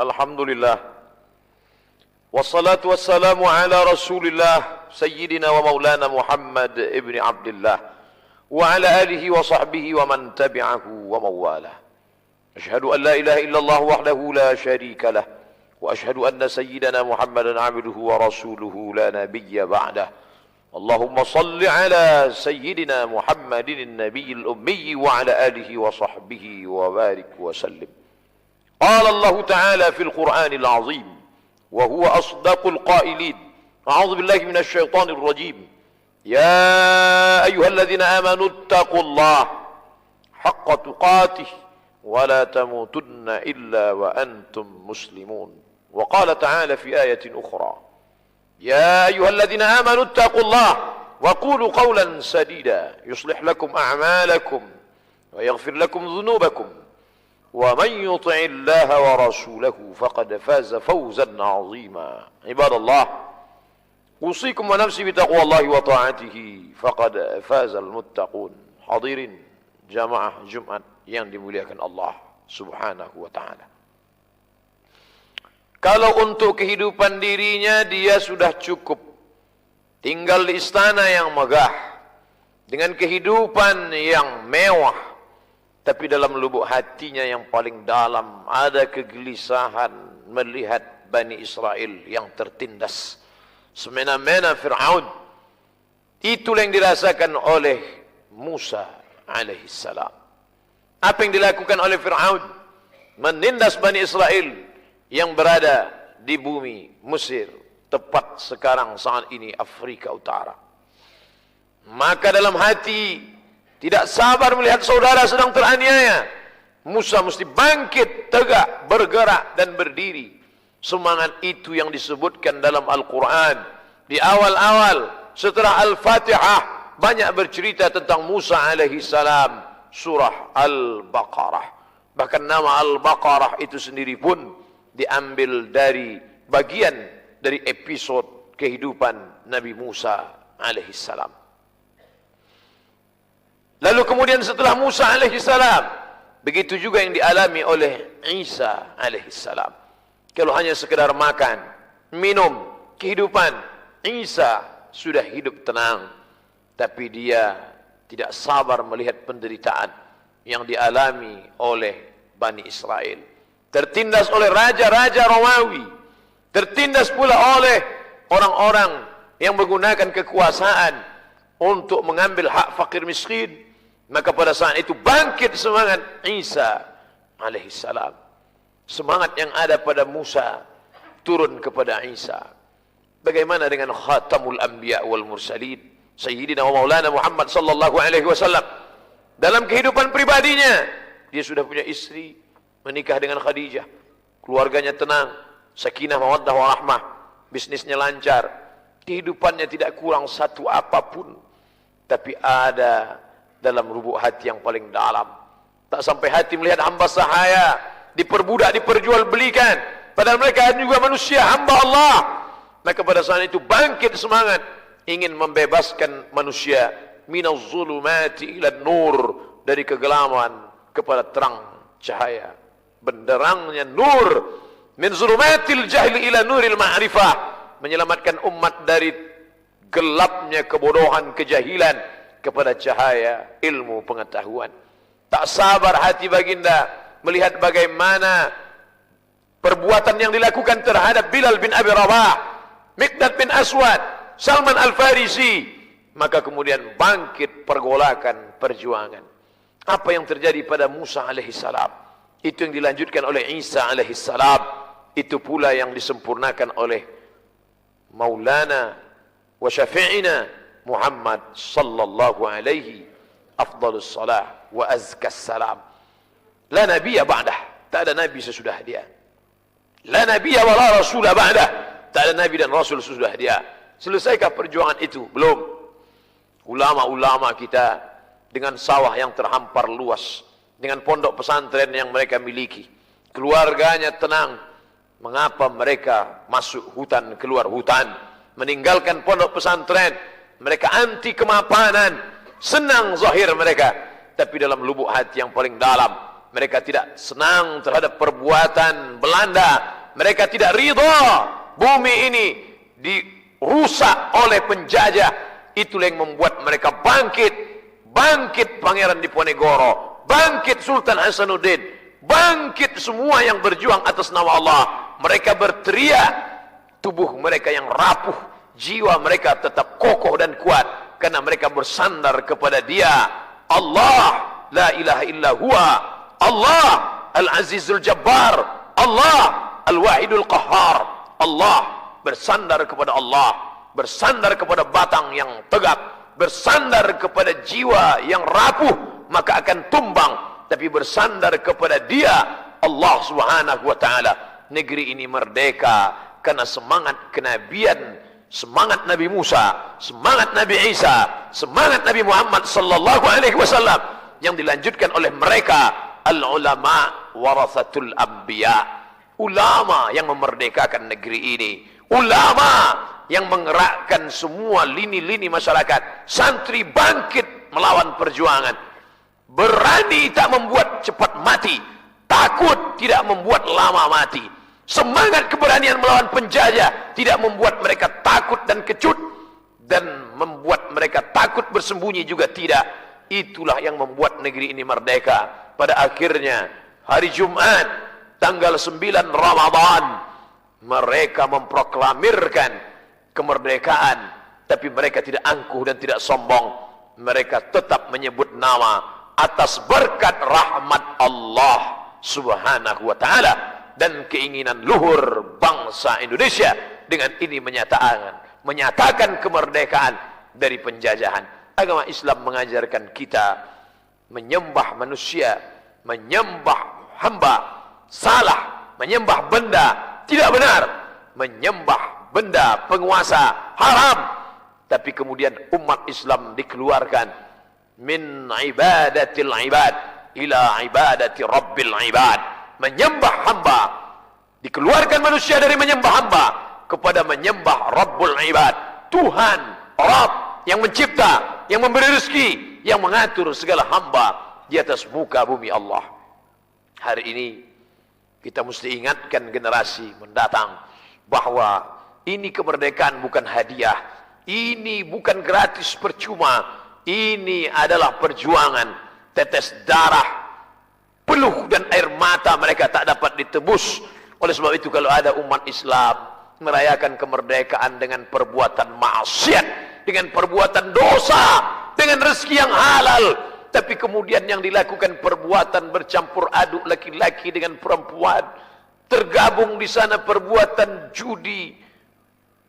Alhamdulillah. Wassalatu wassalamu ala Rasulillah Sayyidina wa maulana Muhammad ibn Abdullah wa ala alihi wa sahbihi wa man tabi'ahu wa mawalah. Ashhadu an la ilaha illallah wahdahu la sharika lah wa ashhadu anna sayyidana Muhammadan abduhu wa rasuluhu la nabiyya ba'dah. Allahumma salli ala sayyidina Muhammadin nabiyil ummi wa ala alihi wa sahbihi wa barik wa sallim. قال الله تعالى في القرآن العظيم وهو أصدق القائلين أعوذ بالله من الشيطان الرجيم يا أيها الذين آمنوا اتقوا الله حق تقاته ولا تموتن إلا وأنتم مسلمون. وقال تعالى في آية أخرى يا أيها الذين آمنوا اتقوا الله وقولوا قولا سديدا يصلح لكم أعمالكم ويغفر لكم ذنوبكم ومن يطع الله ورسوله فقد فاز فوزا عظيما. عباد الله أوصيكم ونفسي بتقوى الله وطاعته فقد فاز المتقون. Hadirin jamaah Jumat yang dimuliakan Allah Subhanahu wa taala. Kalau untuk kehidupan dirinya dia sudah cukup tinggal di istana yang megah dengan kehidupan yang mewah, tapi dalam lubuk hatinya yang paling dalam ada kegelisahan melihat Bani Israel yang tertindas semena-mena Fir'aun. Itulah yang dirasakan oleh Musa alaihissalam. Apa yang dilakukan oleh Fir'aun? Menindas Bani Israel yang berada di bumi Mesir, tepat sekarang saat ini Afrika Utara. Maka dalam hati tidak sabar melihat saudara sedang teraniaya, Musa mesti bangkit, tegak, bergerak dan berdiri. Semangat itu yang disebutkan dalam Al-Quran. Di awal-awal setelah Al-Fatihah banyak bercerita tentang Musa alaihi salam. Surah Al-Baqarah. Bahkan nama Al-Baqarah itu sendiri pun diambil dari bagian dari episode kehidupan Nabi Musa alaihi salam. Lalu kemudian setelah Musa alaihissalam, begitu juga yang dialami oleh Isa alaihissalam. Kalau hanya sekedar makan, minum, kehidupan, Isa sudah hidup tenang. Tapi dia tidak sabar melihat penderitaan yang dialami oleh Bani Israel. Tertindas oleh raja-raja Romawi. Tertindas pula oleh orang-orang yang menggunakan kekuasaan untuk mengambil hak fakir miskin. Maka pada saat itu bangkit semangat Isa alaihissalam. Semangat yang ada pada Musa turun kepada Isa. Bagaimana dengan khatamul anbiya wal mursalin Sayyidina wa maulana Muhammad sallallahu alaihi wasallam? Dalam kehidupan pribadinya dia sudah punya istri, menikah dengan Khadijah, keluarganya tenang, sakinah mawaddah warahmah, bisnisnya lancar, kehidupannya tidak kurang satu apapun. Tapi ada dalam lubuk hati yang paling dalam, tak sampai hati melihat hamba sahaya diperbudak, diperjualbelikan, padahal mereka juga manusia, hamba Allah. Maka pada saat itu bangkit semangat ingin membebaskan manusia minaz zulumati ila nur, dari kegelapan kepada terang cahaya. Benderangnya nur, min zulumatil jahli ila nuril ma'rifah, menyelamatkan umat dari gelapnya kebodohan, kejahilan kepada cahaya ilmu pengetahuan. Tak sabar hati baginda melihat bagaimana perbuatan yang dilakukan terhadap Bilal bin Abi Rabah, Miqdad bin Aswad, Salman Al-Farisi. Maka kemudian bangkit pergolakan perjuangan. Apa yang terjadi pada Musa alaihissalam, itu yang dilanjutkan oleh Isa alaihissalam. Itu pula yang disempurnakan oleh Maulana wa syafi'ina Muhammad sallallahu alaihi afdalus salah wa azkas salam. La nabiyya ba'dah, tak ada nabi sesudah dia. La nabiyya wa la rasulah ba'dah, tak ada nabi dan rasul sesudah dia. Selesaikah perjuangan itu? Belum. Ulama-ulama kita dengan sawah yang terhampar luas, dengan pondok pesantren yang mereka miliki, keluarganya tenang. Mengapa mereka masuk hutan, keluar hutan, meninggalkan pondok pesantren? Mereka anti kemapanan, senang zahir mereka, tapi dalam lubuk hati yang paling dalam Mereka tidak senang terhadap perbuatan Belanda. Mereka tidak ridha bumi ini dirusak oleh penjajah. Itulah yang membuat mereka bangkit. Bangkit Pangeran Diponegoro, bangkit Sultan Hasanuddin, bangkit semua yang berjuang atas nama Allah. Mereka berteriak, tubuh mereka yang rapuh, jiwa mereka tetap kokoh dan kuat, karena mereka bersandar kepada Dia, Allah, la ilaha illa huwa, Allah Al-Azizul Jabbar, Allah Al-Wahidul Qahhar. Allah, bersandar kepada Allah, bersandar kepada batang yang tegak, bersandar kepada jiwa yang rapuh, maka akan tumbang. Tapi bersandar kepada Dia, Allah Subhanahu wa taala. Negeri ini merdeka karena semangat kenabian, semangat Nabi Musa, semangat Nabi Isa, semangat Nabi Muhammad sallallahu alaihi wasallam, yang dilanjutkan oleh mereka. Al-ulama warathatul anbiya. Ulama yang memerdekakan negeri ini, ulama yang menggerakkan semua lini-lini masyarakat. Santri bangkit melawan perjuangan, berani tak membuat cepat mati, takut tidak membuat lama mati. Semangat keberanian melawan penjajah tidak membuat mereka takut dan kecut, dan membuat mereka takut bersembunyi juga tidak. Itulah yang membuat negeri ini merdeka. Pada akhirnya hari Jumat tanggal 9 Ramadan, mereka memproklamirkan kemerdekaan, tapi mereka tidak angkuh dan tidak sombong. Mereka tetap menyebut nama atas berkat rahmat Allah Subhanahu wa taala dan keinginan luhur bangsa Indonesia. Dengan ini menyatakan kemerdekaan dari penjajahan. Agama Islam mengajarkan kita menyembah manusia, menyembah hamba, salah, menyembah benda tidak benar, menyembah benda penguasa haram. Tapi kemudian umat Islam dikeluarkan min ibadatil ibad ila ibadati rabbil ibad. Menyembah hamba, dikeluarkan manusia dari menyembah hamba kepada menyembah Rabbul ibad, Tuhan, Rabb yang mencipta, yang memberi rezeki, yang mengatur segala hamba di atas muka bumi Allah. Hari ini kita mesti ingatkan generasi mendatang bahwa ini kemerdekaan bukan hadiah, ini bukan gratis percuma, ini adalah perjuangan. Tetes darah, peluh dan air mata mereka tak dapat ditebus. Oleh sebab itu, kalau ada umat Islam merayakan kemerdekaan dengan perbuatan maksiat, dengan perbuatan dosa, dengan rezeki yang halal, tapi kemudian yang dilakukan perbuatan bercampur aduk laki-laki dengan perempuan, tergabung di sana perbuatan judi,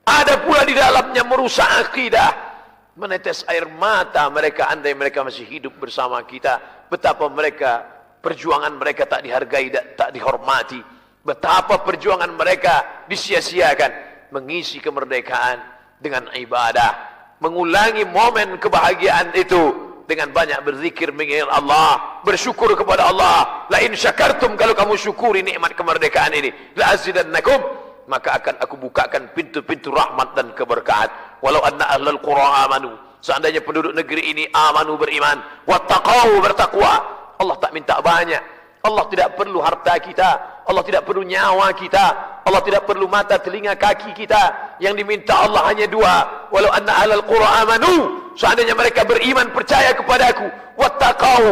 ada pula di dalamnya merusak akidah. Menetes air mata mereka, andai mereka masih hidup bersama kita, betapa mereka, perjuangan mereka tak dihargai, tak dihormati, betapa perjuangan mereka disia-siakan. Mengisi kemerdekaan dengan ibadah, mengulangi momen kebahagiaan itu dengan banyak berzikir, mengingat Allah, bersyukur kepada Allah. La in syakartum, kalau kamu syukuri nikmat kemerdekaan ini, la azidannakum, maka akan aku bukakan pintu-pintu rahmat dan keberkahan. Walau anna ahlal qura amanu, seandainya penduduk negeri ini amanu, beriman, wattaqau, bertakwa. Allah tak minta banyak. Allah tidak perlu harta kita, Allah tidak perlu nyawa kita, Allah tidak perlu mata, telinga, kaki kita. Yang diminta Allah hanya dua. Walau anna ahlal qura amanu, seandainya mereka beriman, percaya kepadaku, wattaqau,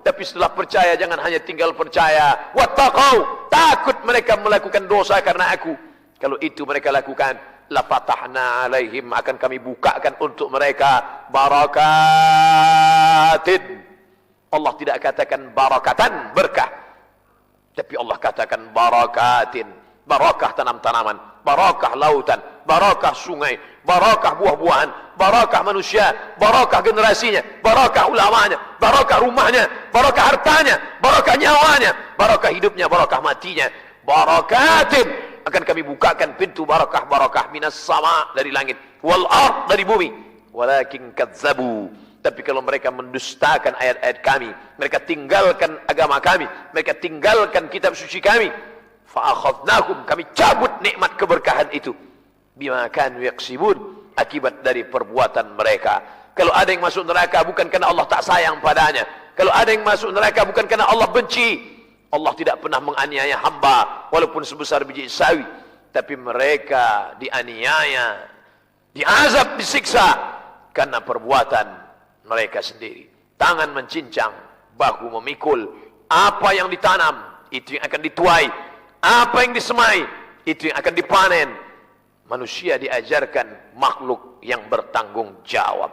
tapi setelah percaya jangan hanya tinggal percaya, wattaqau, takut mereka melakukan dosa karena aku. Kalau itu mereka lakukan, la fatahna alaihim, akan kami bukakan untuk mereka barakatin. Allah tidak katakan barakatan, berkah, tapi Allah katakan barakatin. Barakah tanam-tanaman, barakah lautan, barakah sungai, barakah buah-buahan, barakah manusia, barakah generasinya, barakah ulamanya, barakah rumahnya, barakah hartanya, barakah nyawanya, barakah hidupnya, barakah matinya. Barakatin, akan kami bukakan pintu barakah-barakah minas sama, dari langit, wal ard, dari bumi. Walakin kadzabu, tapi kalau mereka mendustakan ayat-ayat kami, mereka tinggalkan agama kami, mereka tinggalkan kitab suci kami, fa akhadnahum, kami cabut nikmat keberkahan itu, bima kanu yaksibun, akibat dari perbuatan mereka. Kalau ada yang masuk neraka bukan karena Allah tak sayang padanya, kalau ada yang masuk neraka bukan karena Allah benci, Allah tidak pernah menganiaya hamba walaupun sebesar biji sawi, tapi mereka dianiaya, diazab, disiksa karena perbuatan mereka sendiri. Tangan mencincang, bahu memikul. Apa yang ditanam, itu yang akan dituai. Apa yang disemai, itu yang akan dipanen. Manusia diajarkan makhluk yang bertanggung jawab.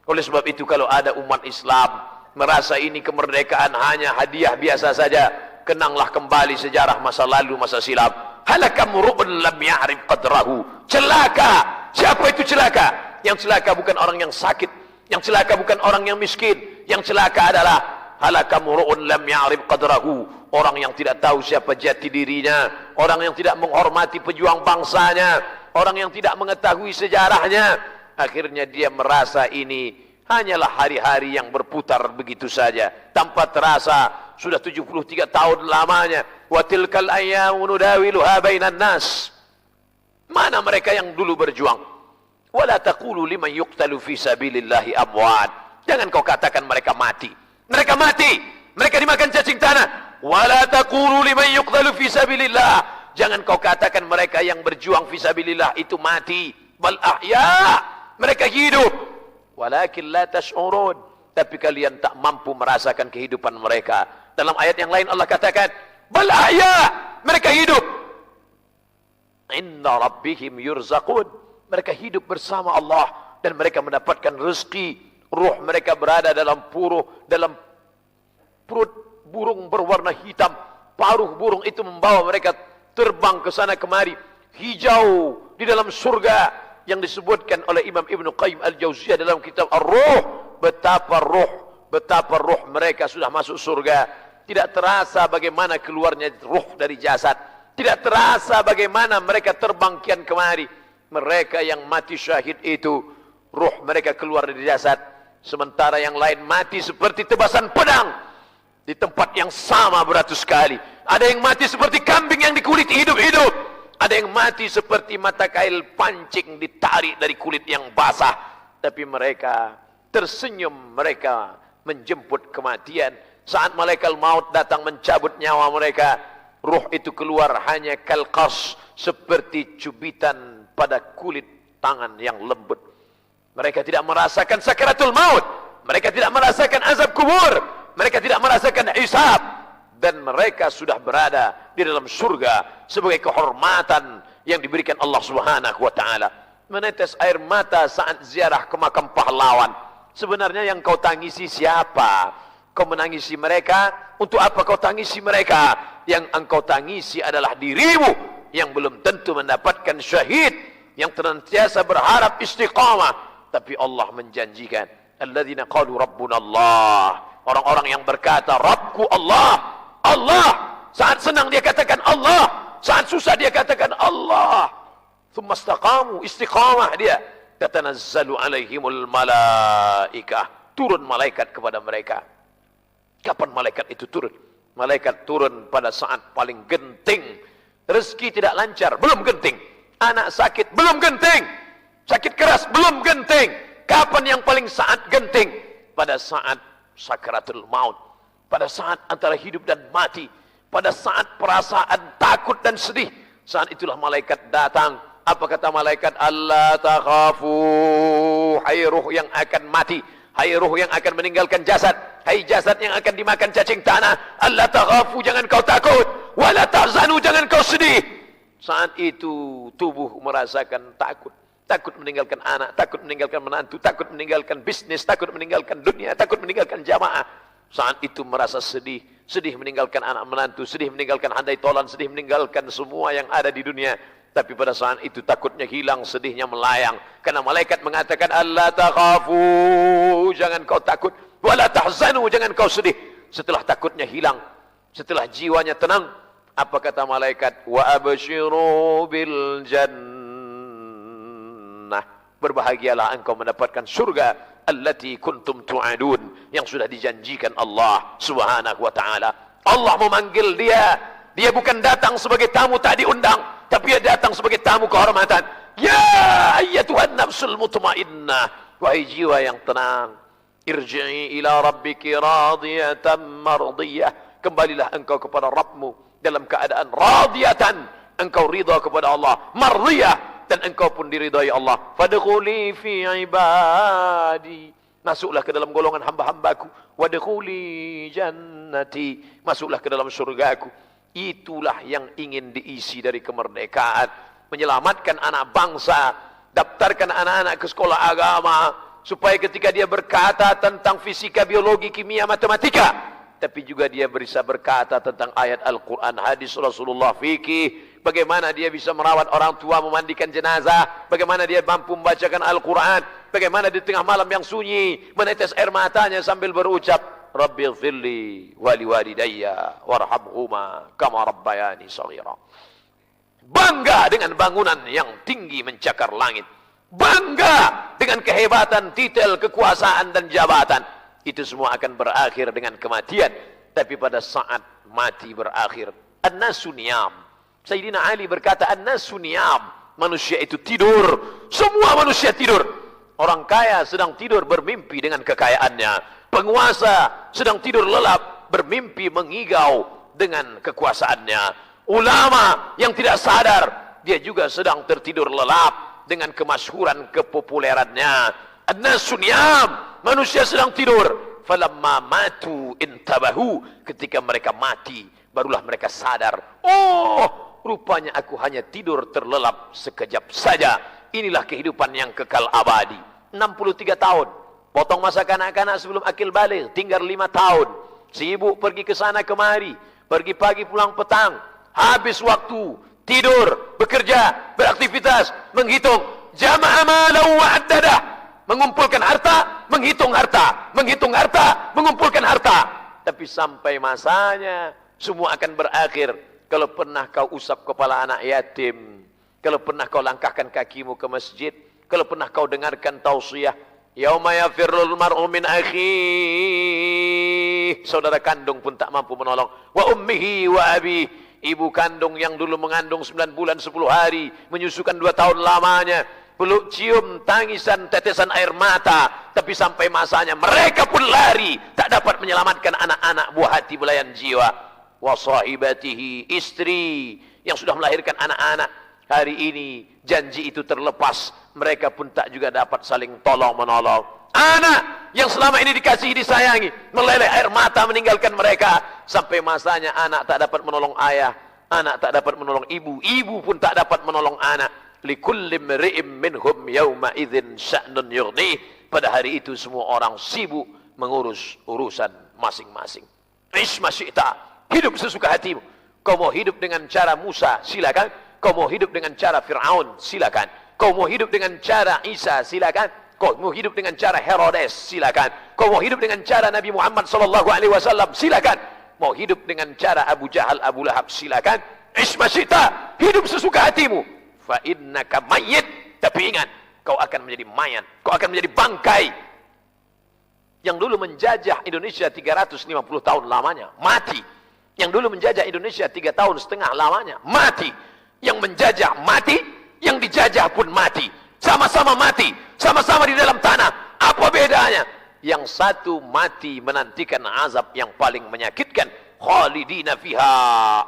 Oleh sebab itu, kalau ada umat Islam merasa ini kemerdekaan hanya hadiah biasa saja, kenanglah kembali sejarah masa lalu, masa silam. Halaka mur'un lam ya'rif qadrahu. Celaka. Siapa itu celaka? Yang celaka bukan orang yang sakit, yang celaka bukan orang yang miskin. Yang celaka adalah halaka mur'un lam ya'rif qadrahu, orang yang tidak tahu siapa jati dirinya, orang yang tidak menghormati pejuang bangsanya, orang yang tidak mengetahui sejarahnya. Akhirnya dia merasa ini hanyalah hari-hari yang berputar begitu saja, tanpa terasa sudah 73 tahun lamanya. Wa tilkal ayyamu nudawiluha bainan nas. Mana mereka yang dulu berjuang? Wala taqulu liman yuqtalu fi sabilillahi amwat. Jangan kau katakan mereka mati. Mereka mati, mereka dimakan cacing tanah. Wala taqulu liman yuqtalu fi sabilillah. Jangan kau katakan mereka yang berjuang fi sabilillah itu mati. Bal ahya. Mereka hidup, walakin la tash'urun, tapi kalian tak mampu merasakan kehidupan mereka. Dalam ayat yang lain Allah katakan, bal ahya, mereka hidup. Inna rabbihim yurzaqun, mereka hidup bersama Allah dan mereka mendapatkan rezeki. Ruh mereka berada dalam dalam perut burung berwarna hitam. Paruh burung itu membawa mereka terbang ke sana kemari, hijau di dalam surga. Yang disebutkan oleh Imam Ibn Qayyim Al-Jauziyah dalam kitab Ar-Ruh, betapa ruh mereka sudah masuk surga. Tidak terasa bagaimana keluarnya ruh dari jasad, tidak terasa bagaimana mereka terbang kian kemari. Mereka yang mati syahid itu, ruh mereka keluar dari jasad, sementara yang lain mati seperti tebasan pedang di tempat yang sama beratus kali. Ada yang mati seperti kambing yang dikulit hidup-hidup. Ada yang mati seperti mata kail pancing ditarik dari kulit yang basah. Tapi mereka tersenyum, mereka menjemput kematian. Saat malaikat maut datang mencabut nyawa mereka, ruh itu keluar hanya kalqas, seperti cubitan pada kulit tangan yang lembut. Mereka tidak merasakan sakaratul maut, mereka tidak merasakan azab kubur, mereka tidak merasakan hisab. Dan mereka sudah berada di dalam surga sebagai kehormatan yang diberikan Allah Subhanahu wa taala. Menetes air mata saat ziarah ke makam pahlawan. Sebenarnya yang kau tangisi siapa? Kau menangisi mereka? Untuk apa kau tangisi mereka? Yang engkau tangisi adalah dirimu yang belum tentu mendapatkan syahid, yang senantiasa berharap istiqamah. Tapi Allah menjanjikan, alladzina qalu rabbuna Allah. Orang-orang yang berkata Rabbku Allah. Allah, saat senang dia katakan Allah, saat susah dia katakan Allah. Thumma istaqamu, istiqamah dia. Tatanazzalu alaihimul malaikah, turun malaikat kepada mereka. Kapan malaikat itu turun? Malaikat turun pada saat paling genting. Rezeki tidak lancar, belum genting. Anak sakit, belum genting. Sakit keras, belum genting. Kapan yang paling saat genting? Pada saat sakaratul maut. Pada saat antara hidup dan mati, pada saat perasaan takut dan sedih, saat itulah malaikat datang. Apa kata malaikat? Allah takhafu, hai ruh yang akan mati, hai ruh yang akan meninggalkan jasad, hai jasad yang akan dimakan cacing tanah. Allah takhafu, jangan kau takut, wala tahzanu, jangan kau sedih. Saat itu tubuh merasakan takut. Takut meninggalkan anak, takut meninggalkan menantu, takut meninggalkan bisnis, takut meninggalkan dunia, takut meninggalkan jamaah. Saat itu merasa sedih, sedih meninggalkan anak menantu, sedih meninggalkan handai tolan, sedih meninggalkan semua yang ada di dunia. Tapi pada saat itu takutnya hilang, sedihnya melayang. Karena malaikat mengatakan, Allah takhafu, jangan kau takut, wala tahzanu, jangan kau sedih. Setelah takutnya hilang, setelah jiwanya tenang, apa kata malaikat? Wa abshiru bil jannah, berbahagialah engkau mendapatkan surga allati kuntum tu'adun, yang sudah dijanjikan Allah Subhanahu wa taala. Allah memanggil dia. Dia bukan datang sebagai tamu tak diundang, tapi dia datang sebagai tamu kehormatan. Ya ayyatuhan nafsul mutmainnah, wahai jiwa yang tenang, irji'i ila rabbiki radiyatan mardiyah, kembalilah engkau kepada Rabbmu dalam keadaan radiyatan, engkau ridha kepada Allah, mardiyah, dan engkau pun diridai Allah. Fadkhuli fi ibadi, masuklah ke dalam golongan hamba-hambaku. Wadkhuli jannati, masuklah ke dalam surgaku. Itulah yang ingin diisi dari kemerdekaan, menyelamatkan anak bangsa. Daftarkan anak-anak ke sekolah agama, supaya ketika dia berkata tentang fisika, biologi, kimia, matematika, tapi juga dia bisa berkata tentang ayat Al-Quran, hadis Rasulullah, fikih, bagaimana dia bisa merawat orang tua, memandikan jenazah, bagaimana dia mampu membacakan Al-Quran, bagaimana di tengah malam yang sunyi menetes air matanya sambil berucap, Rabbighfirli wali walidayya warhamhuma kama rabbayani shaghira. Bangga dengan bangunan yang tinggi mencakar langit, bangga dengan kehebatan, titel, kekuasaan dan jabatan. Itu semua akan berakhir dengan kematian. Tapi pada saat mati berakhir, an-nasu niyam. Sayyidina Ali berkata, an-nasu niyam, manusia itu tidur. Semua manusia tidur. Orang kaya sedang tidur bermimpi dengan kekayaannya. Penguasa sedang tidur lelap bermimpi mengigau dengan kekuasaannya. Ulama yang tidak sadar, dia juga sedang tertidur lelap dengan kemasyhuran, kepopulerannya. An-nasu niyam, manusia sedang tidur. Falamma matu intabahu, ketika mereka mati barulah mereka sadar, oh, rupanya aku hanya tidur terlelap sekejap saja. Inilah kehidupan yang kekal abadi. 63 tahun, potong masa kanak-kanak sebelum akil balik, tinggal 5 tahun. Sibuk pergi ke sana kemari, pergi pagi pulang petang. Habis waktu, tidur, bekerja, beraktivitas, menghitung. Jama'a malahu wa'addadah, mengumpulkan harta, menghitung harta, menghitung harta, mengumpulkan harta. Tapi sampai masanya, semua akan berakhir. Kalau pernah kau usap kepala anak yatim, kalau pernah kau langkahkan kakimu ke masjid, kalau pernah kau dengarkan tausiah, yauma yafirrul mar'u min akhihi, saudara kandung pun tak mampu menolong, wa ummihi wa abihi, ibu kandung yang dulu mengandung 9 bulan 10 hari, menyusukan 2 tahun lamanya, peluk cium, tangisan, tetesan air mata. Tapi sampai masanya mereka pun lari, tak dapat menyelamatkan anak-anak buah hati belayan jiwa. Wa sahibatihi, istri yang sudah melahirkan anak-anak, hari ini janji itu terlepas, mereka pun tak juga dapat saling tolong menolong. Anak yang selama ini dikasihi, disayangi, meleleh air mata meninggalkan mereka. Sampai masanya anak tak dapat menolong ayah, anak tak dapat menolong ibu, ibu pun tak dapat menolong anak. Likulli mri'im minhum yawma idzin sya'nun yughnih. Pada hari itu semua orang sibuk mengurus urusan masing-masing. Ish masyi'ta, hidup sesuka hatimu. Kau mau hidup dengan cara Musa, silakan. Kau mau hidup dengan cara Fir'aun, silakan. Kau mau hidup dengan cara Isa, silakan. Kau mau hidup dengan cara Herodes, silakan. Kau mau hidup dengan cara Nabi Muhammad SAW, silakan. Mau hidup dengan cara Abu Jahal, Abu Lahab, silakan. Ismasyita, hidup sesuka hatimu. Fa innaka mayyit, tapi ingat, kau akan menjadi mayat, kau akan menjadi bangkai. Yang dulu menjajah Indonesia 350 tahun lamanya, mati. Yang dulu menjajah Indonesia 3 tahun setengah lamanya, mati. Yang menjajah mati, yang dijajah pun mati. Sama-sama mati, sama-sama di dalam tanah. Apa bedanya? Yang satu mati menantikan azab yang paling menyakitkan, khalidina fiha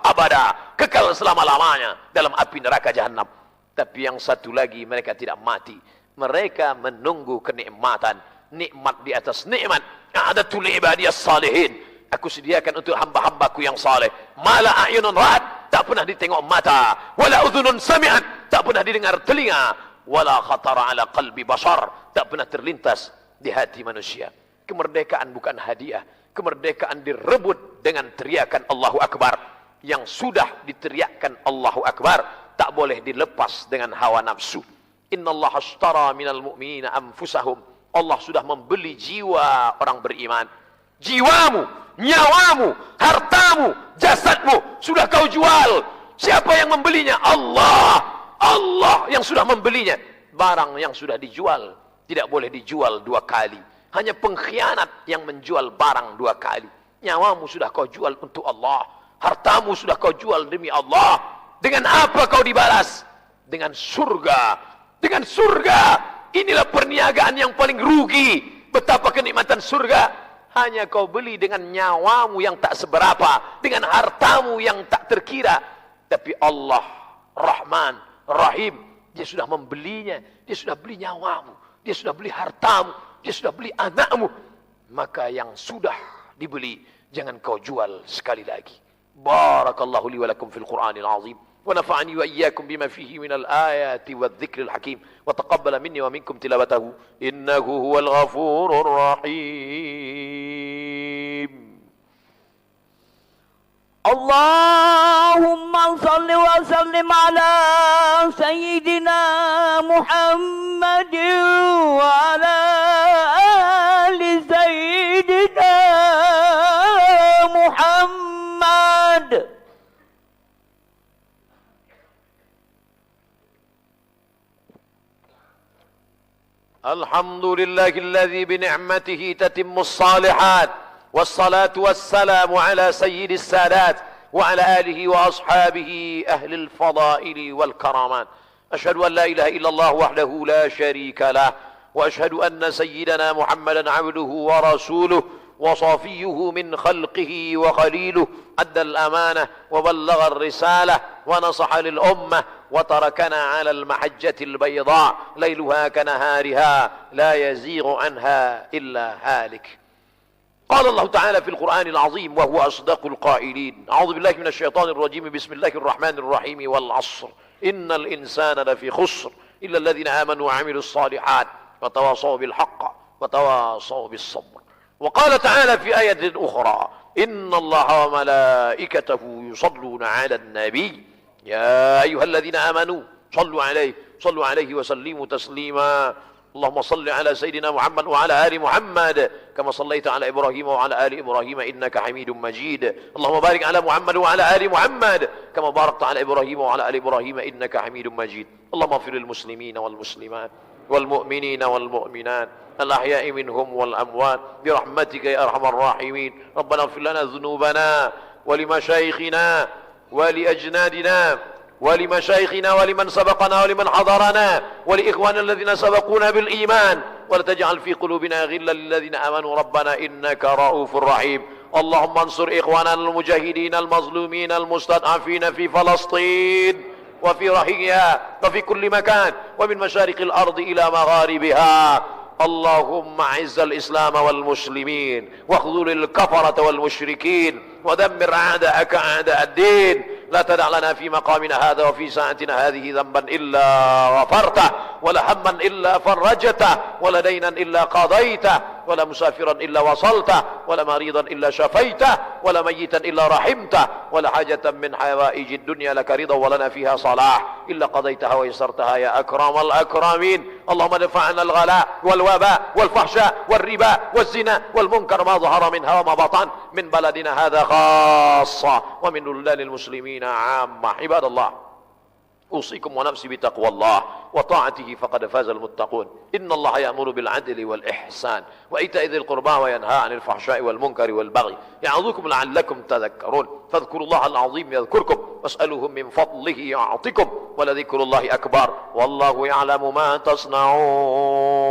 abada, kekal selama-lamanya dalam api neraka jahanam. Tapi yang satu lagi, mereka tidak mati, mereka menunggu kenikmatan, nikmat di atas nikmat. A'adatu li'ibadiyas salihin, aku sediakan untuk hamba-hambaku yang saleh. Mala a'yunun ra'at, tak pernah ditengok mata, wala udhunun sami'at, tak pernah didengar telinga, wala khatara ala qalbi bashar, tak pernah terlintas di hati manusia. Kemerdekaan bukan hadiah, kemerdekaan direbut dengan teriakan Allahu Akbar. Yang sudah diteriakkan Allahu Akbar tak boleh dilepas dengan hawa nafsu. Innallaha ashtara minal mu'minina anfusahum, Allah sudah membeli jiwa orang beriman. Jiwamu, nyawamu, hartamu, jasadmu sudah kau jual. Siapa yang membelinya? Allah. Allah yang sudah membelinya. Barang yang sudah dijual tidak boleh dijual 2 kali. Hanya pengkhianat yang menjual barang 2 kali. Nyawamu sudah kau jual untuk Allah, hartamu sudah kau jual demi Allah. Dengan apa kau dibalas? Dengan surga. Dengan surga. Inilah perniagaan yang paling rugi. Betapa kenikmatan surga. hanya kau beli dengan nyawamu yang tak seberapa, dengan hartamu yang tak terkira. Tapi Allah Rahman, Rahim, dia sudah membelinya. Dia sudah beli nyawamu, dia sudah beli hartamu, dia sudah beli anakmu. Maka yang sudah dibeli, jangan kau jual sekali lagi. Barakallahu li wa lakum fil Qur'anil azim. ونفعني وإياكم بما فيه من الآيات والذكر الحكيم وتقبل مني ومنكم تلاوته إنه هو الغفور الرحيم. اللهم صل وسلم على سيدنا محمد وعلى آل سيدنا محمد. الحمد لله الذي بنعمته تتم الصالحات، والصلاة والسلام على سيد السادات وعلى آله وأصحابه أهل الفضائل والكرامات. أشهد أن لا إله إلا الله وحده لا شريك له، وأشهد أن سيدنا محمدا عبده ورسوله وصافيه من خلقه وخليله، أدى الأمانة وبلغ الرسالة ونصح للأمة وتركنا على المحجة البيضاء ليلها كنهارها لا يزيغ عنها إلا هالك. قال الله تعالى في القرآن العظيم وهو أصدق القائلين: أعوذ بالله من الشيطان الرجيم، بسم الله الرحمن الرحيم، والعصر إن الإنسان لفي خسر إلا الذين آمنوا وعملوا الصالحات وتواصوا بالحق وتواصوا بالصبر. وقال تعالى في آية أخرى: إن الله وملائكته يصلون على النبي يا أيها الذين آمنوا صلوا عليه وسلموا تسليما. اللهم صل على سيدنا محمد وعلى آل محمد كما صليت على إبراهيم وعلى آل إبراهيم إنك حميد مجيد. اللهم بارك على محمد وعلى آل محمد كما باركت على إبراهيم وعلى آل إبراهيم إنك حميد مجيد. اللهم اغفر للمسلمين والمسلمات والمؤمنين والمؤمنات الأحياء منهم والأموات برحمتك يا أرحم الراحمين. ربنا اغفر لنا ذنوبنا ولمشايخنا ولأجنادنا ولمشايخنا ولمن سبقنا ولمن حضرنا ولإخواننا الذين سبقونا بالإيمان، ولا تجعل في قلوبنا غلا للذين آمنوا ربنا إنك رؤوف رحيم. اللهم انصر إخواننا المجاهدين المظلومين المستضعفين في فلسطين وفي رهيها وفي كل مكان ومن مشارق الأرض إلى مغاربها. اللهم اعز الإسلام والمسلمين واخذل الكفرة والمشركين ودمر أعداءك أعداء الدين. لا تدع لنا في مقامنا هذا وفي ساعتنا هذه ذنبا إلا غفرته، ولا هما إلا فرجته، ولا دينا إلا قضيته، ولا مسافرا إلا وصلته، ولا مريضا إلا شفيته، ولا ميتا إلا رحمته، ولا حاجة من حوائج الدنيا لك رضا ولنا فيها صلاح إلا قضيتها ويسرتها يا أكرم الأكرمين. اللهم ادفع عنا الغلاء والوباء والفحشاء والربا والزنا والمنكر ما ظهر منها وما بطن من بلدنا هذا خاصة ومن بلدان المسلمين عامة. عباد الله، أوصيكم ونفسي بتقوى الله وطاعته فقد فاز المتقون. إن الله يأمر بالعدل والإحسان وإيتاء ذي القربى وينهى عن الفحشاء والمنكر والبغي يعظكم لعلكم تذكرون. فاذكروا الله العظيم يذكركم واسألوه من فضله يعطكم ولذكر الله أكبر والله يعلم ما تصنعون.